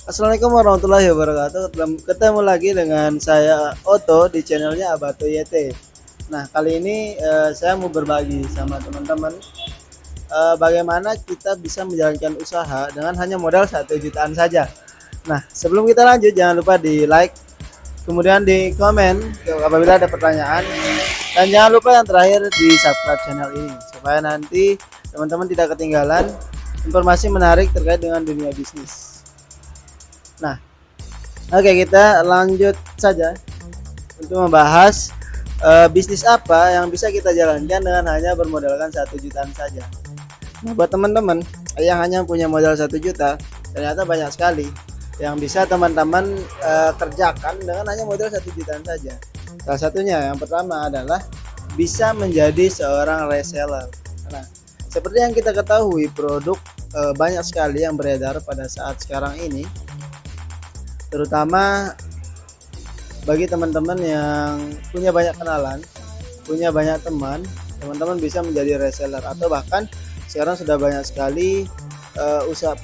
Assalamualaikum warahmatullahi wabarakatuh. Ketemu lagi dengan saya Oto di channelnya Abato YT. Nah, kali ini saya mau berbagi sama teman-teman bagaimana kita bisa menjalankan usaha dengan hanya modal 1 jutaan saja. Nah, sebelum kita lanjut jangan lupa di like, kemudian di komen apabila ada pertanyaan, dan jangan lupa yang terakhir di subscribe channel ini supaya nanti teman-teman tidak ketinggalan informasi menarik terkait dengan dunia bisnis. Nah, oke, kita lanjut saja untuk membahas bisnis apa yang bisa kita jalankan dengan hanya bermodalkan 1 jutaan saja. Nah, buat teman-teman yang hanya punya modal 1 juta, ternyata banyak sekali yang bisa teman-teman kerjakan dengan hanya modal 1 jutaan saja. Salah satunya yang pertama adalah bisa menjadi seorang reseller. Nah, seperti yang kita ketahui, produk banyak sekali yang beredar pada saat sekarang ini, terutama bagi teman-teman yang punya banyak kenalan, punya banyak teman, teman-teman bisa menjadi reseller, atau bahkan sekarang sudah banyak sekali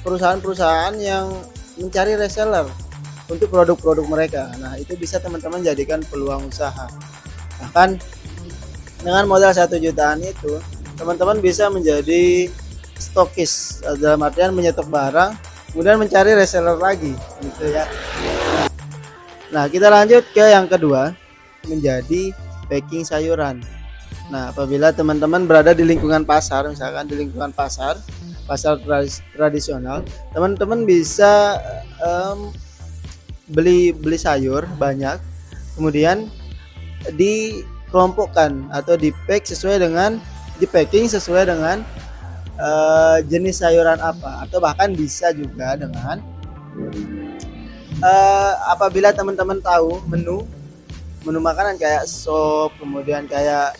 perusahaan-perusahaan yang mencari reseller untuk produk-produk mereka. Nah, itu bisa teman-teman jadikan peluang usaha. Bahkan dengan modal 1 jutaan itu, teman-teman bisa menjadi stokis, dalam artian menyetok barang, kemudian mencari reseller lagi, gitu ya. Nah, kita lanjut ke yang kedua, menjadi packing sayuran. Nah, apabila teman-teman berada di lingkungan pasar, misalkan di lingkungan pasar tradisional, teman-teman bisa beli sayur banyak, kemudian dikelompokkan atau di packing sesuai dengan jenis sayuran apa, atau bahkan bisa juga dengan apabila teman-teman tahu menu makanan kayak sop, kemudian kayak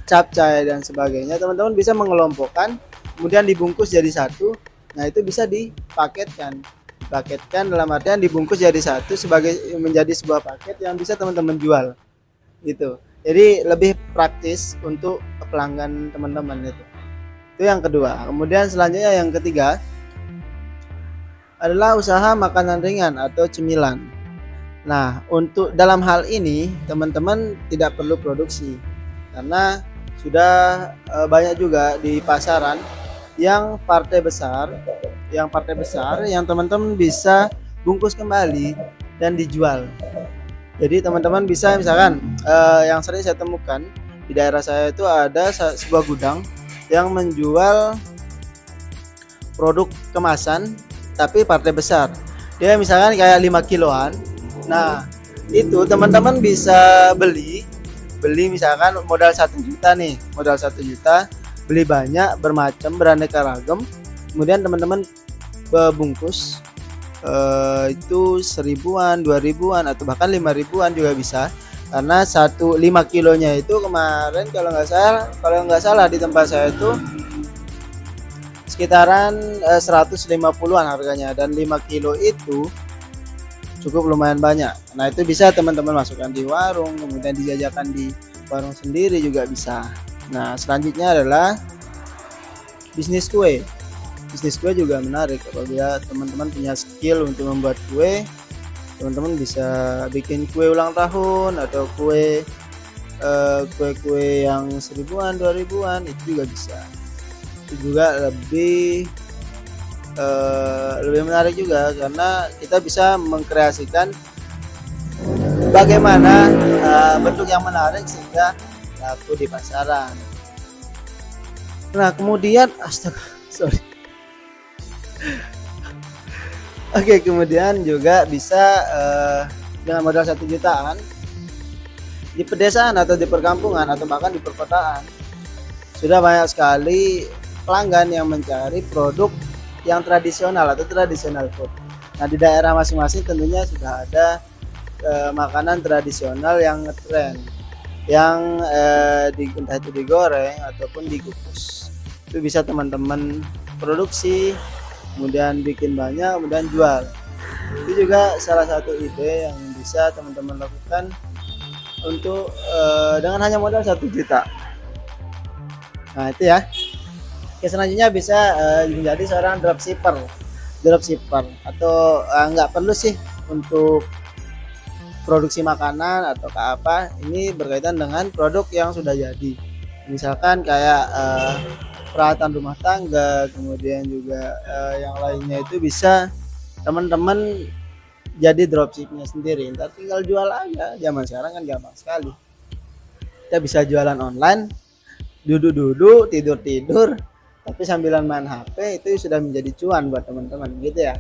capcay dan sebagainya, teman-teman bisa mengelompokkan, kemudian dibungkus jadi satu. Nah, itu bisa dipaketkan dalam artian dibungkus jadi satu sebagai menjadi sebuah paket yang bisa teman-teman jual, gitu. Jadi lebih praktis untuk pelanggan teman-teman. Itu yang kedua. Kemudian selanjutnya yang ketiga adalah usaha makanan ringan atau cemilan. Nah, untuk dalam hal ini teman-teman tidak perlu produksi, karena sudah banyak juga di pasaran yang partai besar yang teman-teman bisa bungkus kembali dan dijual. Jadi teman-teman bisa misalkan yang sering saya temukan di daerah saya itu ada sebuah gudang yang menjual produk kemasan tapi partai besar. Dia misalkan kayak 5 kiloan. Nah, itu teman-teman bisa beli misalkan modal 1 juta nih, modal 1 juta, beli banyak, bermacam, beraneka ragam. Kemudian teman-teman bungkus itu 1000-an, 2000-an, atau bahkan 5000-an juga bisa. Karena 5 kilonya itu kemarin kalau nggak salah di tempat saya itu sekitaran 150-an harganya, dan 5 kilo itu cukup lumayan banyak. Nah, itu bisa teman-teman masukkan di warung, kemudian dijajakan di warung sendiri juga bisa. Nah, selanjutnya adalah bisnis kue. Bisnis kue juga menarik. Apabila teman-teman punya skill untuk membuat kue, teman-teman bisa bikin kue ulang tahun atau kue yang 1000-an, 2000-an, itu juga bisa. Itu juga lebih menarik juga, karena kita bisa mengkreasikan bagaimana bentuk yang menarik sehingga laku di pasaran. Nah, kemudian Oke, kemudian juga bisa dengan modal 1 jutaan di pedesaan atau di perkampungan atau bahkan di perkotaan, sudah banyak sekali pelanggan yang mencari produk yang tradisional atau tradisional food. Nah, di daerah masing-masing tentunya sudah ada makanan tradisional yang ngetren, yang entah itu digoreng ataupun dikukus. Itu bisa teman-teman produksi, kemudian bikin banyak, kemudian jual. Itu juga salah satu ide yang bisa teman-teman lakukan untuk dengan hanya modal 1 juta. Nah, itu ya. Oke, selanjutnya bisa menjadi seorang dropshipper. dropshipper atau nggak perlu sih untuk produksi makanan atau ke apa, ini berkaitan dengan produk yang sudah jadi, misalkan kayak peralatan rumah tangga, kemudian juga yang lainnya itu bisa teman-teman jadi dropshipnya sendiri, ntar tinggal jual aja. Zaman sekarang kan gampang sekali, kita bisa jualan online, duduk-duduk, tidur-tidur, tapi sambilan main HP, itu sudah menjadi cuan buat teman-teman gitu ya.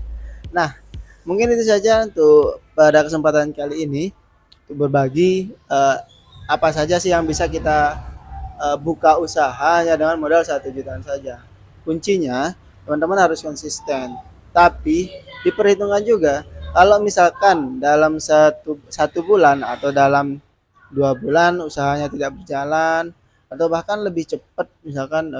Nah, mungkin itu saja untuk pada kesempatan kali ini, untuk berbagi apa saja sih yang bisa kita buka usahanya dengan modal 1 jutaan saja. Kuncinya teman-teman harus konsisten, tapi diperhitungkan juga kalau misalkan dalam satu bulan atau dalam 2 bulan usahanya tidak berjalan, atau bahkan lebih cepat, misalkan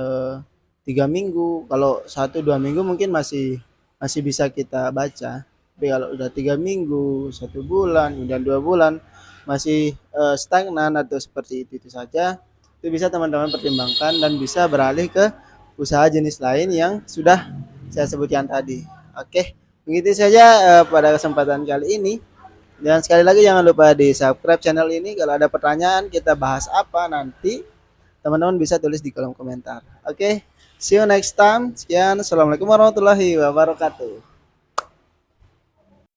3 minggu, kalau 1-2 minggu mungkin masih masih bisa kita baca, tapi kalau udah 3 minggu, 1 bulan, kemudian 2 bulan masih stagnan atau seperti itu saja, itu bisa teman-teman pertimbangkan dan bisa beralih ke usaha jenis lain yang sudah saya sebutkan tadi. Oke, begitu saja pada kesempatan kali ini. Dan sekali lagi jangan lupa di subscribe channel ini. Kalau ada pertanyaan kita bahas apa nanti, teman-teman bisa tulis di kolom komentar. Oke, see you next time. Sekian, assalamualaikum warahmatullahi wabarakatuh.